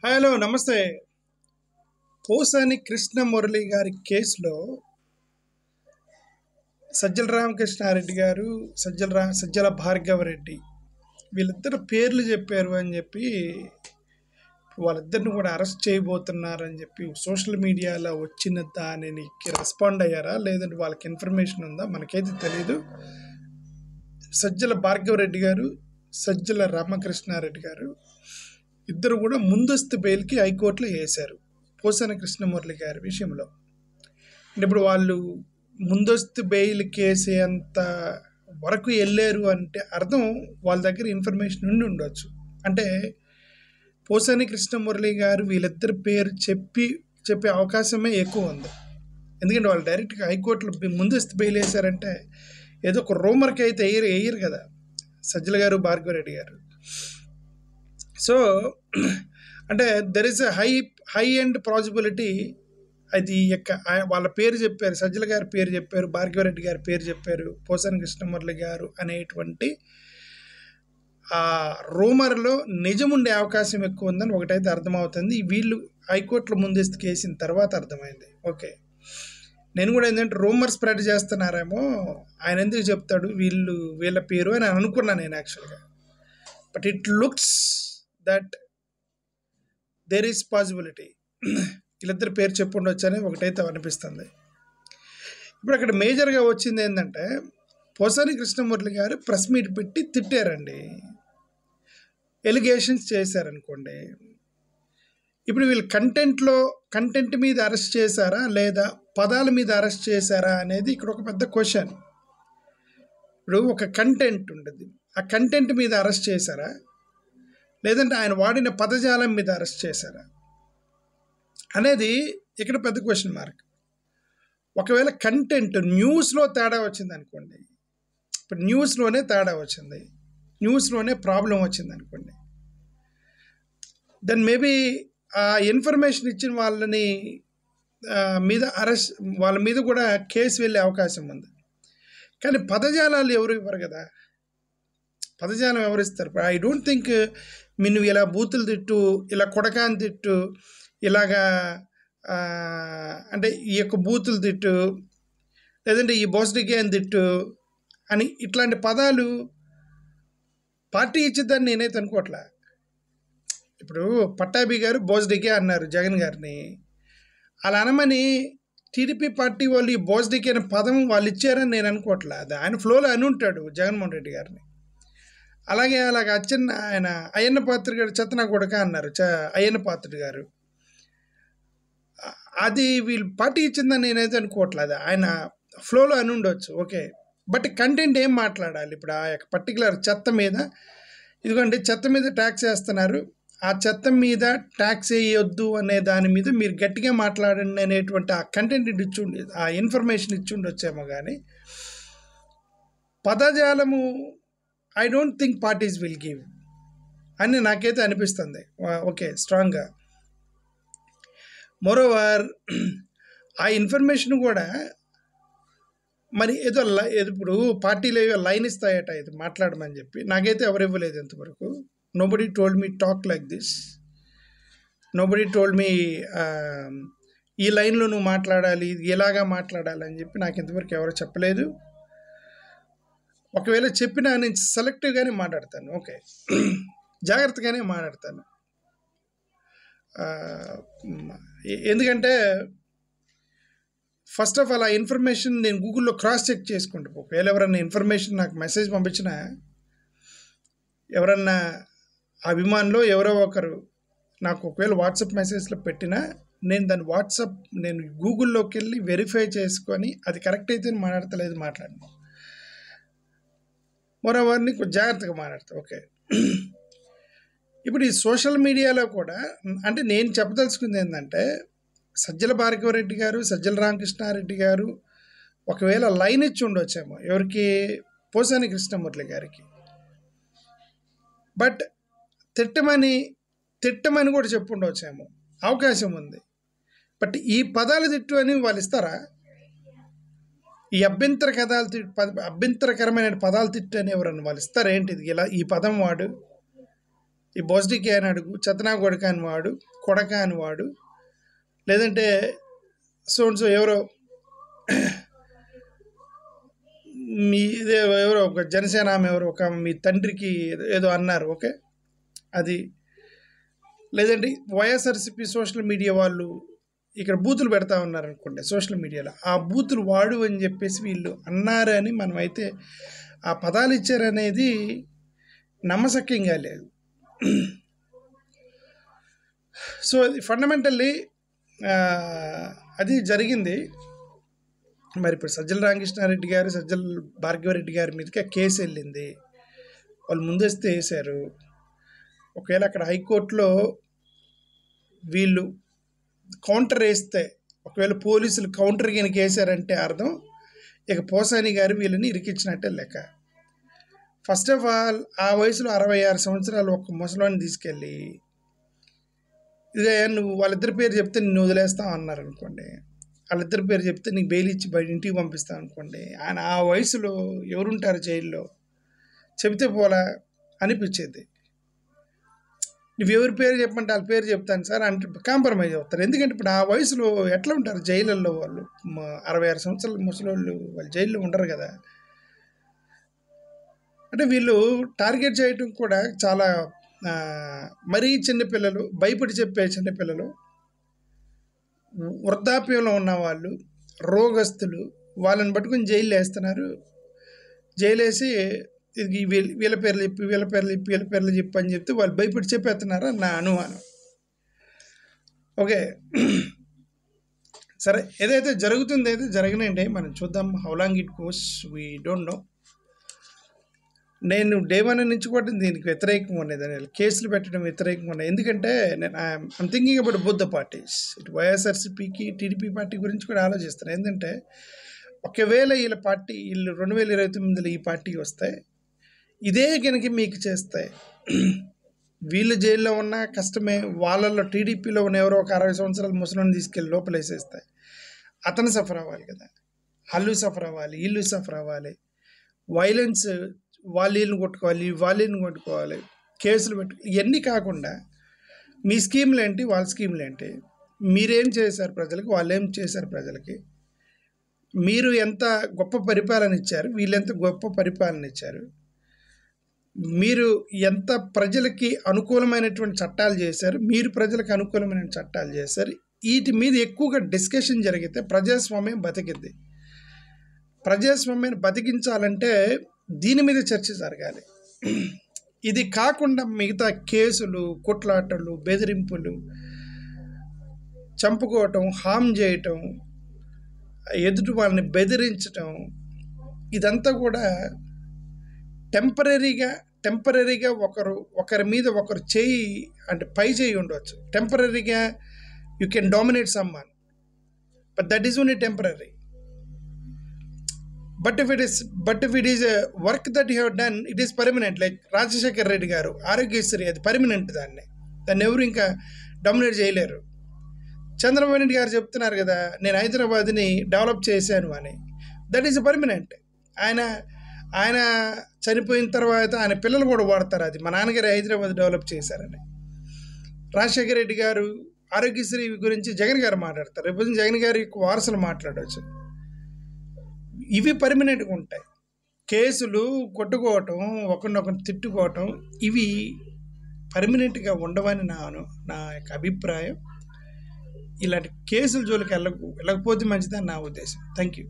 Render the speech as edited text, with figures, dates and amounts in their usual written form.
Hello నమస్తే. పోసాని కృష్ణమురళి గారి కేసులో సజ్జల రామకృష్ణారెడ్డి గారు, సజ్జల భార్గవరెడ్డి వీళ్ళిద్దరు పేర్లు చెప్పారు అని చెప్పి వాళ్ళిద్దరిని కూడా అరెస్ట్ చేయబోతున్నారని చెప్పి సోషల్ మీడియాలో వచ్చిన దానికి రెస్పాండ్ అయ్యారా, లేదంటే వాళ్ళకి ఇన్ఫర్మేషన్ ఉందా మనకైతే తెలియదు. సజ్జల భార్గవరెడ్డి గారు, సజ్జల రామకృష్ణారెడ్డి గారు ఇద్దరు కూడా ముందస్తు బెయిల్కి హైకోర్టులో వేశారు పోసాని కృష్ణమురళి గారి విషయంలో. అంటే ఇప్పుడు వాళ్ళు ముందస్తు బెయిల్ కేసేంత వరకు వెళ్ళారు అంటే అర్థం వాళ్ళ దగ్గర ఇన్ఫర్మేషన్ ఉండి ఉండొచ్చు. అంటే పోసాని కృష్ణమురళి గారు వీళ్ళిద్దరి పేరు చెప్పే అవకాశమే ఎక్కువ ఉంది. ఎందుకంటే వాళ్ళు డైరెక్ట్గా హైకోర్టులో ముందస్తు బెయిల్ వేశారంటే ఏదో ఒక రూమర్కి అయితే వేయరు కదా సజ్జల గారు, భార్గవరెడ్డి గారు. సో అంటే there is a high and possibility అది వాళ్ళ పేరు చెప్పారు, సజ్జల గారి పేరు చెప్పారు, భార్గవరెడ్డి గారి పేరు చెప్పారు, పోసాని కృష్ణమురళి గారు అనేటువంటి ఆ రూమర్లో నిజం ఉండే అవకాశం ఎక్కువ ఉందని ఒకటైతే అర్థమవుతుంది. వీళ్ళు హైకోర్టులో ముందస్తు కేసిన తర్వాత అర్థమైంది. ఓకే, నేను కూడా ఏంటంటే రూమర్ స్ప్రెడ్ చేస్తున్నారేమో, ఆయన ఎందుకు చెప్తాడు వీళ్ళ పేరు అని అనుకున్నాను నేను యాక్చువల్గా. But it looks that there is possibility వీళ్ళిద్దరు పేరు చెప్పుండొచ్చు అని ఒకటైతే అనిపిస్తుంది. ఇప్పుడు అక్కడ మేజర్గా వచ్చింది ఏంటంటే పోసాని కృష్ణమురళి గారు ప్రెస్ మీట్ పెట్టి తిట్టారండి, ఎలిగేషన్స్ చేశారనుకోండి. ఇప్పుడు వీళ్ళు కంటెంట్ మీద అరెస్ట్ చేశారా లేదా పదాల మీద అరెస్ట్ చేశారా అనేది ఇక్కడ ఒక పెద్ద క్వశ్చన్. ఇప్పుడు ఒక కంటెంట్ ఉంటుంది, ఆ కంటెంట్ మీద అరెస్ట్ చేశారా లేదంటే ఆయన వాడిన పదజాలం మీద అరెస్ట్ చేశారా అనేది ఇక్కడ పెద్ద క్వశ్చన్ మార్క్. ఒకవేళ కంటెంట్ న్యూస్లో తేడా వచ్చింది అనుకోండి, ఇప్పుడు న్యూస్లోనే తేడా వచ్చింది, న్యూస్లోనే ప్రాబ్లం వచ్చింది అనుకోండి, దెన్ మేబీ ఆ ఇన్ఫర్మేషన్ ఇచ్చిన వాళ్ళని వాళ్ళ మీద కూడా కేసు వెళ్ళే అవకాశం ఉంది. కానీ పదజాలాలు ఎవరు ఇవ్వరు కదా, పదజాలం ఎవరిస్తారు? ఐ డోంట్ థింక్ నువ్వు ఇలా బూతులు తిట్టు, ఇలా కొడకాని తిట్టు, ఇలాగా అంటే ఈ యొక్క బూతులు తిట్టు, లేదంటే ఈ బోస్డికే అని తిట్టు అని ఇట్లాంటి పదాలు పార్టీ ఇచ్చిద్దని నేనైతే అనుకోవట్లా. ఇప్పుడు పట్టాభి గారు బోస్డికే అన్నారు జగన్ గారిని, అలా అనమని టీడీపీ పార్టీ వాళ్ళు ఈ బోస్డికే అనే పదం వాళ్ళు ఇచ్చారని నేను అనుకోవట్లా. అది ఆయన ఫ్లోలో అని ఉంటాడు జగన్మోహన్ రెడ్డి గారిని. అలాగే ఆయన అయ్యన్న పాత్రుడు గారు చెత్తనా కొడక అన్నారు అయ్యన్న పాత్రుడు గారు, అది వీళ్ళు పార్టీ ఇచ్చిందని నేనైతే అనుకోవట్లేదు. ఆయన ఫ్లోలో అని ఉండొచ్చు, ఓకే. బట్ కంటెంట్ ఏం మాట్లాడాలి? ఇప్పుడు ఆ యొక్క పర్టికులర్ చెత్త మీద, ఇదిగోండి చెత్త మీద ట్యాక్స్ వేస్తున్నారు, ఆ చెత్త మీద ట్యాక్స్ వేయొద్దు అనే దాని మీద మీరు గట్టిగా మాట్లాడండి అనేటువంటి ఆ కంటెంట్ ఇచ్చి ఆ ఇన్ఫర్మేషన్ ఇచ్చి ఉండొచ్చేమో. కానీ పదజాలము I don't think parties will give అని నాకైతే అనిపిస్తుంది. ఓకే, స్ట్రాంగ్గా. మోరోవర్ ఆ ఇన్ఫర్మేషన్ కూడా మరి ఏదో ఇప్పుడు పార్టీలు ఏవో లైన్ ఇస్తాయట ఇది మాట్లాడమని చెప్పి, నాకైతే ఎవరు ఇవ్వలేదు ఇంతవరకు. Nobody told me talk like this, nobody told me ఈ లైన్లో నువ్వు మాట్లాడాలి, ఇలాగా మాట్లాడాలని చెప్పి నాకు ఇంతవరకు ఎవరు చెప్పలేదు. ఒకవేళ చెప్పినా నేను సెలెక్టివ్గానే మాట్లాడతాను, ఓకే, జాగ్రత్తగానే మాట్లాడతాను. ఎందుకంటే ఫస్ట్ ఆఫ్ ఆల్ ఆ ఇన్ఫర్మేషన్ నేను గూగుల్లో క్రాస్ చెక్ చేసుకుంటా. ఒకవేళ ఎవరన్నా ఇన్ఫర్మేషన్ నాకు మెసేజ్ పంపించినా, ఎవరన్నా అభిమానులు ఎవరో ఒకరు నాకు ఒకవేళ వాట్సాప్ మెసేజ్లో పెట్టినా, నేను గూగుల్లోకి వెళ్ళి వెరిఫై చేసుకొని అది కరెక్ట్ అయితే మాట్లాడతలేదు మాట్లాడను. మరోవారిని కొంచెం జాగ్రత్తగా మాట్లాడతా, ఓకే. ఇప్పుడు ఈ సోషల్ మీడియాలో కూడా అంటే నేను చెప్పదలుచుకుంది ఏంటంటే సజ్జల భార్గవరెడ్డి గారు, సజ్జల రామకృష్ణారెడ్డి గారు ఒకవేళ లైన్ ఇచ్చి ఉండొచ్చేమో ఎవరికి, పోసాని కృష్ణమురళి గారికి. బట్ తిట్టమని కూడా చెప్పుండవచ్చేమో, అవకాశం ఉంది. బట్ ఈ పదాలు తిట్టు అని వాళ్ళు ఇస్తారా? ఈ అభ్యంతరకరమైన పదాలు తిట్టు అని ఎవరన్నా వాళ్ళు ఇస్తారా? ఏంటిది ఇలా ఈ పదం వాడు, ఈ బోస్డికే అని అడుగు, చెత్తనా కొడక అని వాడు, కొడక అని వాడు, లేదంటే సో ఎవరో మీ ఇదే ఎవరో ఒక జనసేన ఆమె ఎవరో ఒక మీ తండ్రికి ఏదో అన్నారు, ఓకే, అది. లేదంటే వైఎస్ఆర్సీపీ సోషల్ మీడియా వాళ్ళు ఇక్కడ బూతులు పెడతా ఉన్నారు అనుకోండి సోషల్ మీడియాలో, ఆ బూతులు వాడు అని చెప్పేసి వీళ్ళు అన్నారని మనమైతే ఆ పదాలు ఇచ్చారనేది నమ్మశక్యంగా లేదు. సో ఫండమెంటల్లీ అది జరిగింది. మరి ఇప్పుడు సజ్జల రామకృష్ణారెడ్డి గారు, సజ్జల భార్గవరెడ్డి గారి మీదకి కేసు వెళ్ళింది, వాళ్ళు ముందస్తే వేశారు. ఒకవేళ అక్కడ హైకోర్టులో వీళ్ళు కౌంటర్ వేస్తే, ఒకవేళ పోలీసులు కౌంటర్ కనుక వేశారంటే అర్థం ఇక పోసాని గారు వీళ్ళని ఇరికించినట్టే లెక్క. ఫస్ట్ ఆఫ్ ఆల్ ఆ వయసులో 66 సంవత్సరాలు ఒక ముసలాన్ని తీసుకెళ్ళి ఇదే నువ్వు వాళ్ళిద్దరి పేరు చెప్తే నిన్ను వదిలేస్తావు అన్నారు అనుకోండి, వాళ్ళిద్దరి పేరు చెప్తే నీకు బెయిల్ ఇచ్చి బయట ఇంటికి పంపిస్తావు అనుకోండి, ఆయన ఆ వయసులో ఎవరుంటారు జైల్లో, చెబితే పోలా అనిపించేది. నువ్వు ఎవరి పేరు చెప్పమంటే వాళ్ళ పేరు చెప్తాను సార్ అంటే కాంప్రమైజ్ అవుతారు. ఎందుకంటే ఇప్పుడు ఆ వయసులో ఎట్లా ఉంటారు జైళ్ళల్లో వాళ్ళు, 66 సంవత్సరాల ముసలోళ్ళు వాళ్ళు జైల్లో ఉండరు కదా. అంటే వీళ్ళు టార్గెట్ చేయటం కూడా చాలా మరీ చిన్నపిల్లలు, భయపడి చెప్పే చిన్నపిల్లలు, వృద్ధాప్యంలో ఉన్నవాళ్ళు, రోగస్తులు, వాళ్ళని పట్టుకుని జైలు వేస్తున్నారు. జైలు వేసి ఇది వీళ్ళ పేర్లు చెప్పి వీళ్ళ పేర్లు చెప్పి అని చెప్తే వాళ్ళు భయపడి చెప్పేస్తున్నారు నా అనుమానం. ఓకే, సరే, ఏదైతే జరుగుతుందో అయితే జరగనండి, మనం చూద్దాం. How long it goes we don't know. నేను డే 1 నుంచి కూడా దీనికి వ్యతిరేకంగా ఉండేదాన్ని, కేసులు పెట్టడం వ్యతిరేకంగా ఉండేది. ఎందుకంటే నేను I'm thinking about both the parties, ఇటు వైఎస్ఆర్సీపీకి టీడీపీ పార్టీ గురించి కూడా ఆలోచిస్తాను. ఏంటంటే ఒకవేళ వీళ్ళ పార్టీ వీళ్ళు 2029లో ఈ పార్టీకి వస్తే, ఇదే కనుక మీకు చేస్తే వీళ్ళు జైల్లో ఉన్న కష్టమే, వాళ్ళల్లో టీడీపీలో ఉన్న ఎవరో ఒక 60 సంవత్సరాల ముసలిని తీసుకెళ్ళి లోపలేసేస్తాయి. అతను సఫర్ అవ్వాలి కదా, వాళ్ళు సఫర్ అవ్వాలి, వీళ్ళు సఫర్ అవ్వాలి, వైలెన్స్ వాళ్ళని కొట్టుకోవాలి, వాళ్ళని కొట్టుకోవాలి, కేసులు పెట్టుకోవాలి. ఇవన్నీ కాకుండా మీ స్కీములు ఏంటి, వాళ్ళ స్కీములు ఏంటి, మీరేం చేశారు ప్రజలకి, వాళ్ళు ఏం చేశారు ప్రజలకి, మీరు ఎంత గొప్ప పరిపాలన ఇచ్చారు, వీళ్ళు ఎంత గొప్ప పరిపాలన ఇచ్చారు, మీరు ఎంత ప్రజలకి అనుకూలమైనటువంటి చట్టాలు చేశారు, మీరు ప్రజలకు అనుకూలమైన చట్టాలు చేశారు, వీటి మీద ఎక్కువగా డిస్కషన్ జరిగితే ప్రజాస్వామ్యం బతికిద్ది. ప్రజాస్వామ్యాన్ని బతికించాలంటే దీని మీద చర్చ జరగాలి. ఇది కాకుండా మిగతా కేసులు, కొట్లాటలు, బెదిరింపులు, చంపుకోవటం, హామ్ చేయటం, ఎదుటి వాళ్ళని బెదిరించటం, ఇదంతా కూడా టెంపరీగా ఒకరి మీద ఒకరు చేయి అంటే పై చేయి ఉండవచ్చు. టెంపరీగా you can dominate someone, but that is only temporary. But if it is a work that you have done, it is permanent. Like Rajasekhar Reddy గారు ఆరోగ్యశ్రీ, అది పర్మనెంట్. దాన్ని ఎవరు ఇంకా డామినేట్ చేయలేరు. చంద్రబాబు నాయుడు గారు చెప్తున్నారు కదా, నేను హైదరాబాద్ని డెవలప్ చేశాను అని, దట్ ఈస్ పర్మనెంట్. ఆయన చనిపోయిన తర్వాత ఆయన పిల్లలు కూడా వాడతారు, అది మా నాన్నగారు హైదరాబాద్ డెవలప్ చేశారని. రాజశేఖర్ రెడ్డి గారు ఆరోగ్యశ్రీ గురించి జగన్ గారు మాట్లాడతారు, రేపు జగన్ గారి వారసులు మాట్లాడవచ్చు. ఇవి పర్మనెంట్గా ఉంటాయి. కేసులు, కొట్టుకోవటం, ఒకరినొకరిని తిట్టుకోవటం, ఇవి పర్మనెంట్గా ఉండవని నా యొక్క అభిప్రాయం. ఇలాంటి కేసుల జోలికి వెళ్ళకపోతే మంచిదని నా ఉద్దేశం. Thank you.